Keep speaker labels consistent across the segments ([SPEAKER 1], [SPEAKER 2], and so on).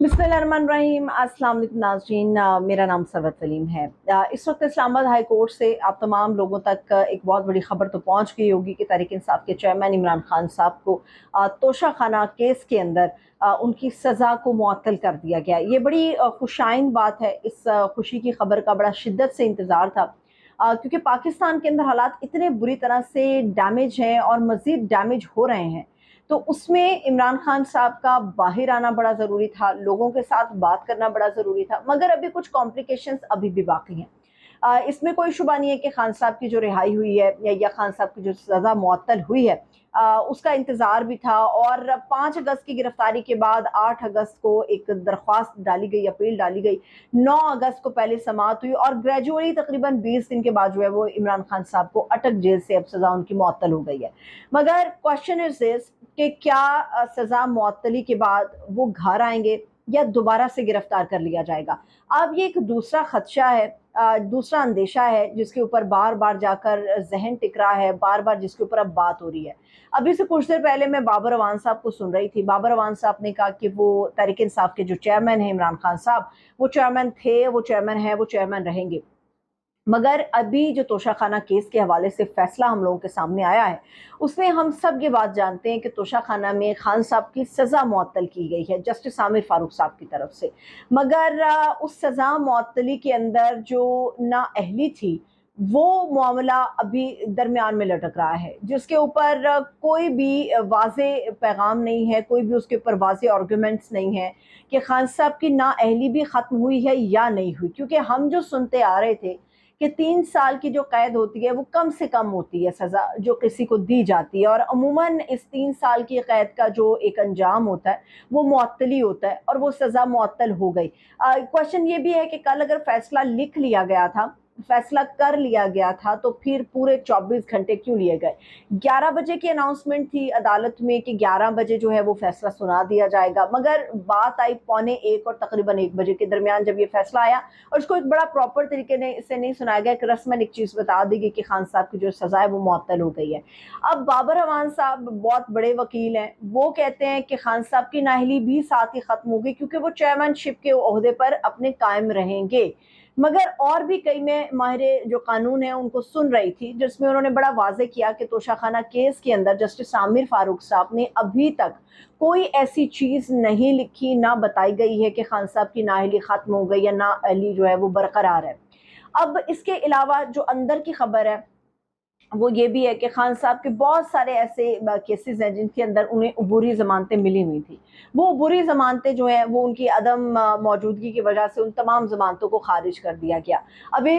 [SPEAKER 1] बिस्मिल्लाहिर्रहमानिर्रहीम। अस्सलाम वालेकुम नाज़रीन, मेरा नाम सरवत सलीम है। इस वक्त इस्लामाबाद हाई कोर्ट से आप तमाम लोगों तक एक बहुत बड़ी खबर तो पहुंच गई होगी कि तहरीक इंसाफ के चेयरमैन इमरान खान साहब को तोशा खाना केस के अंदर उनकी सज़ा को मुअत्तल कर दिया गया। ये बड़ी खुशाइन बात है। इस खुशी की खबर का बड़ा शिद्दत से इंतज़ार था, क्योंकि पाकिस्तान के अंदर हालात इतने बुरी तरह से डैमेज हैं और मज़ीद डैमेज हो रहे हैं। तो उसमें इमरान खान साहब का बाहर आना बड़ा ज़रूरी था, लोगों के साथ बात करना बड़ा ज़रूरी था, मगर अभी कुछ कॉम्प्लिकेशंस अभी भी बाकी हैं। इसमें कोई शुबा नहीं है कि खान साहब की जो रिहाई हुई है या खान साहब की जो सज़ा मुअत्तल हुई है, उसका इंतज़ार भी था। और 5 अगस्त की गिरफ्तारी के बाद 8 अगस्त को एक दरख्वास्त डाली गई, अपील डाली गई। 9 अगस्त को पहले समाअत हुई और ग्रेजुअली तकरीबन 20 दिन के बाद जो है वो इमरान खान साहब को अटक जेल से अब सज़ा उनकी मुअत्तल हो गई है। मगर क्वेश्चन इज दिस कि क्या सज़ा मुअत्तली के बाद वो घर आएंगे या दोबारा से गिरफ्तार कर लिया जाएगा। अब ये एक दूसरा खदशा है, दूसरा अंदेशा है जिसके ऊपर बार बार जाकर जहन टिक रहा है, बार बार जिसके ऊपर अब बात हो रही है। अभी से कुछ देर पहले मैं बाबर अवान साहब को सुन रही थी। बाबर अवान साहब ने कहा कि वो तहरीक इंसाफ के जो चेयरमैन हैं इमरान खान साहब, वो चेयरमैन थे, वो चेयरमैन है, वो चेयरमैन रहेंगे। मगर अभी जो तोशाखाना केस के हवाले से फैसला हम लोगों के सामने आया है, उसमें हम सब ये बात जानते हैं कि तोशाखाना में खान साहब की सज़ा मुअत्तल की गई है जस्टिस आमिर फारूक साहब की तरफ से। मगर उस सज़ा मुअत्तली के अंदर जो नाअहली थी, वो मामला अभी दरमियान में लटक रहा है, जिसके ऊपर कोई भी वाज़े पैगाम नहीं है, कोई भी उसके ऊपर वाज़े आर्गूमेंट्स नहीं है कि खान साहब की नाअहली भी ख़त्म हुई है या नहीं हुई। क्योंकि हम जो सुनते आ रहे थे कि 3 साल की जो कैद होती है वो कम से कम होती है सज़ा जो किसी को दी जाती है, और अमूमन इस 3 साल की कैद का जो एक अंजाम होता है वो मुअत्तली होता है, और वो सज़ा मुअत्तल हो गई। क्वेश्चन ये भी है कि कल अगर फैसला लिख लिया गया था, फैसला कर लिया गया था, तो फिर पूरे 24 घंटे क्यों लिए गए। 11 बजे की अनाउंसमेंट थी अदालत में कि 11 बजे जो है वो फैसला सुना दिया जाएगा, मगर बात आई पौने 1 और तकरीबन 1 बजे के दरमियान जब ये फैसला आया, और उसको एक बड़ा प्रॉपर तरीके से नहीं सुनाया गया कि रस्मन एक चीज़ बता दी गई कि खान साहब की जो सज़ा है वो मुअत्तल हो गई है। अब बाबर अवान साहब बहुत बड़े वकील हैं, वो कहते हैं कि खान साहब की नाअहली भी साथ ही ख़त्म हो गई, क्योंकि वो चेयरमैनशिप के ओहदे पर अपने कायम रहेंगे। मगर और भी कई मैं माहिर जो कानून है उनको सुन रही थी, जिसमें उन्होंने बड़ा वाज़ेह किया कि तोशाखाना केस के अंदर जस्टिस आमिर फारूक साहब ने अभी तक कोई ऐसी चीज़ नहीं लिखी, ना बताई गई है कि खान साहब की नाअहली ख़त्म हो गई या नाअहली जो है वो बरकरार है। अब इसके अलावा जो अंदर की खबर है वो ये भी है कि खान साहब के बहुत सारे ऐसे केसेस हैं जिनके अंदर उन्हें अबूरी ज़मानतें मिली हुई थी। वो अबूरी ज़मानतें जो हैं वो उनकी अदम मौजूदगी की वजह से उन तमाम ज़मानतों को खारिज कर दिया गया। अभी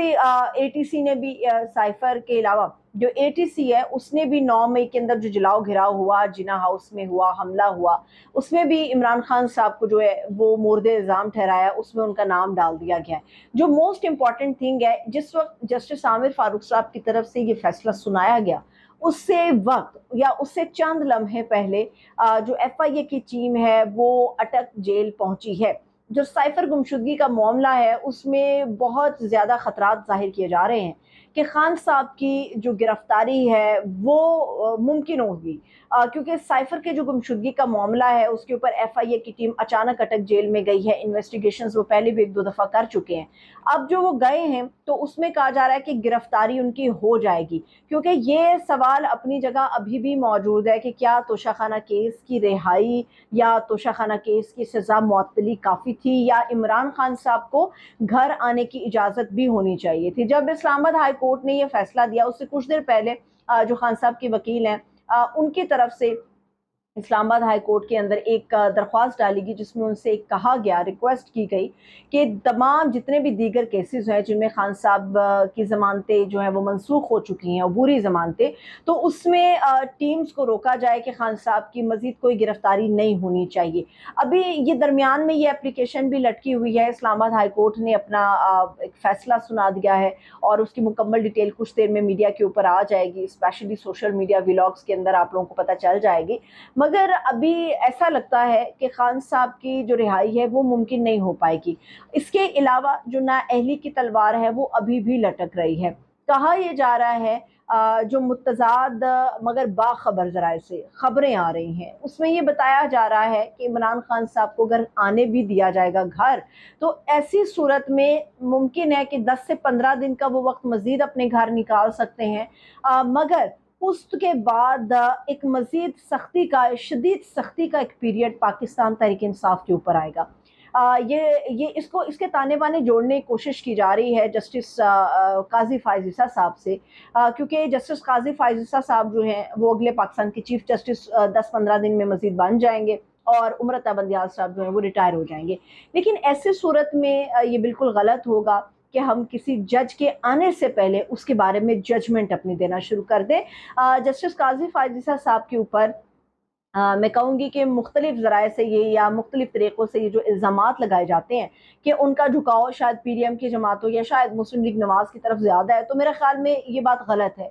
[SPEAKER 1] एटीसी ने भी साइफ़र के अलावा जो एटीसी है उसने भी 9 मई के अंदर जो जलाओ घिराव हुआ, जिन्ना हाउस में हुआ, हमला हुआ, उसमें भी इमरान खान साहब को जो है वो मोर्दे इल्ज़ाम ठहराया, उसमें उनका नाम डाल दिया गया है। जो मोस्ट इम्पॉर्टेंट थिंग है, जिस वक्त जस्टिस आमिर फारूक साहब की तरफ से ये फैसला सुनाया गया, उससे वक्त या उससे चंद लम्हे पहले जो एफआईए की टीम है वो अटक जेल पहुंची है। जो साइफर गुमशुदगी का मामला है उसमें बहुत ज़्यादा खतरात जाहिर किए जा रहे हैं कि खान साहब की जो गिरफ्तारी है वो मुमकिन होगी, क्योंकि साइफर के जो गुमशुदगी का मामला है उसके ऊपर एफआईए की टीम अचानक अटक जेल में गई है। इन्वेस्टिगेशंस वो पहले भी 1-2 दफ़ा कर चुके हैं। अब जो वो गए हैं तो उसमें कहा जा रहा है कि गिरफ्तारी उनकी हो जाएगी, क्योंकि ये सवाल अपनी जगह अभी भी मौजूद है कि क्या तोशाखाना केस की रिहाई या तोशाखाना केस की सज़ा मुअत्तली काफ़ी थी, या इमरान खान साहब को घर आने की इजाज़त भी होनी चाहिए थी। जब इस्लामाबाद हाई कोर्ट ने यह फैसला दिया उससे कुछ देर पहले जो खान साहब के वकील हैं उनकी तरफ से इस्लामाबाद हाई कोर्ट के अंदर एक दरख्वास्त डाली गई, जिसमें उनसे एक कहा गया, रिक्वेस्ट की गई कि तमाम जितने भी दीगर केसेस हैं जिनमें खान साहब की ज़मानतें जो हैं वो मनसूख हो चुकी हैं, अबूरी ज़मानतें, तो उसमें टीम्स को रोका जाए कि खान साहब की मज़ीद कोई गिरफ्तारी नहीं होनी चाहिए। अभी ये दरमियान में ये एप्लीकेशन भी लटकी हुई है। इस्लामाबाद हाई कोर्ट ने अपना एक फ़ैसला सुना दिया है और उसकी मुकम्मल डिटेल कुछ देर में मीडिया के ऊपर आ जाएगी, स्पेशली सोशल मीडिया व्लॉग्स के अंदर आप लोगों को पता चल जाएगी। मगर अभी ऐसा लगता है कि खान साहब की जो रिहाई है वो मुमकिन नहीं हो पाएगी। इसके अलावा जो नाअहली की तलवार है वो अभी भी लटक रही है। कहा यह जा रहा है جو متضاد مگر باخبر ذرائع سے خبریں آ رہی ہیں، اس میں یہ بتایا جا رہا ہے کہ عمران خان صاحب کو اگر آنے بھی دیا جائے گا گھر، تو ایسی صورت میں ممکن ہے کہ 10 سے 15 دن کا وہ وقت مزید اپنے گھر نکال سکتے ہیں، مگر اس کے بعد ایک مزید سختی کا، شدید سختی کا ایک پیریڈ پاکستان تحریک انصاف کے اوپر آئے گا۔ یہ اس کے تانے بانے جوڑنے کی کوشش کی جا رہی ہے جسٹس قاضی فائز عیسیٰ صاحب سے، کیونکہ جسٹس قاضی فائز عیسیٰ صاحب جو ہیں وہ اگلے پاکستان کے چیف جسٹس 10 15 دن میں مزید بن جائیں گے، اور عمر عطا بندیال صاحب جو ہیں وہ ریٹائر ہو جائیں گے۔ لیکن ایسی صورت میں یہ بالکل غلط ہوگا کہ ہم کسی جج کے آنے سے پہلے اس کے بارے میں ججمنٹ اپنی دینا شروع کر دیں۔ جسٹس قاضی فائز عیسیٰ صاحب کے اوپر میں کہوں گی کہ مختلف ذرائع سے یہ، یا مختلف طریقوں سے یہ جو الزامات لگائے جاتے ہیں کہ ان کا جھکاؤ شاید پی ڈی ایم کی جماعتوں یا شاید مسلم لیگ نواز کی طرف زیادہ ہے، تو میرے خیال میں یہ بات غلط ہے۔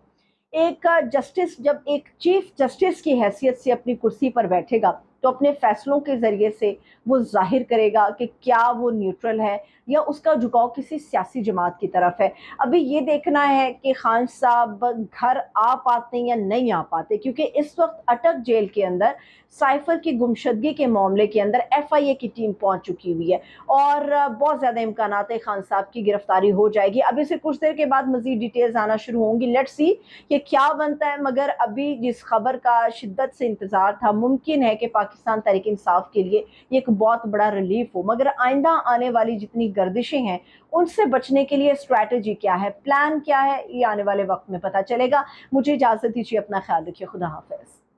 [SPEAKER 1] ایک جسٹس جب ایک چیف جسٹس کی حیثیت سے اپنی کرسی پر بیٹھے گا تو اپنے فیصلوں کے ذریعے سے وہ ظاہر کرے گا کہ کیا وہ نیوٹرل ہے یا اس کا جھکاؤ کسی سیاسی جماعت کی طرف ہے۔ ابھی یہ دیکھنا ہے کہ خان صاحب گھر آ پاتے ہیں یا نہیں آ پاتے، کیونکہ اس وقت اٹک جیل کے اندر سائفر کی گمشدگی کے معاملے کے اندر ایف آئی اے کی ٹیم پہنچ چکی ہوئی ہے، اور بہت زیادہ امکانات ہے خان صاحب کی گرفتاری ہو جائے گی۔ ابھی سے کچھ دیر کے بعد مزید ڈیٹیلز آنا شروع ہوں گی، لیٹ سی کہ کیا بنتا ہے، مگر ابھی جس خبر کا شدت سے انتظار تھا، ممکن ہے کہ پاکستان تحریک انصاف کے لیے یہ ایک بہت بڑا ریلیف ہو، مگر آئندہ آنے والی جتنی گردشیں ہیں ان سے بچنے کے لیے اسٹریٹجی کیا ہے، پلان کیا ہے، یہ آنے والے وقت میں پتہ چلے گا۔ مجھے اجازت دیجیے، اپنا خیال رکھیے، خدا حافظ۔